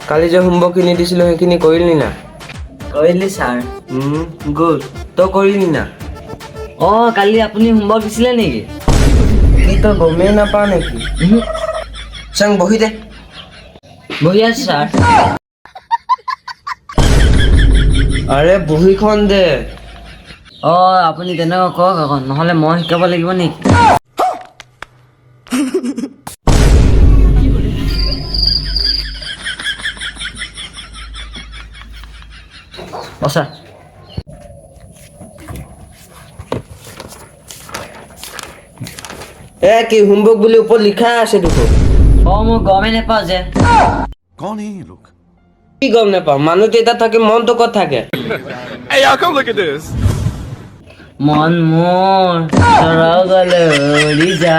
কালি যে হোমৱৰ্কখিনি দিছিলোঁ সেইখিনি কৰিলি না? কৰিলি ছাৰ। গুড। তই কৰিলি না? কালি আপুনি হোমৱৰ্ক দিছিলে নেকি? কি তই গমেই নাপাৱ নেকি? চাং বহি দে। বহি আছো ছাৰ। আৰে বহীখন দে। আপুনি তেনেকুৱা কওক আকৌ, নহ'লে মই শিকাব লাগিব নেকি? ছাৰ। কি হোমৱৰ্ক বুলি ওপৰত লিখাই আছে দেখোন। মই গমেই নাপাওঁ যে। कौन है ये लोग? কি গম নাপাওঁ? মানুহটো এটা থাকে, মনটো ক'ত থাকে? Hey, y'all, come look at this. মন মোৰ চৰাও গ'লে উৰি যা।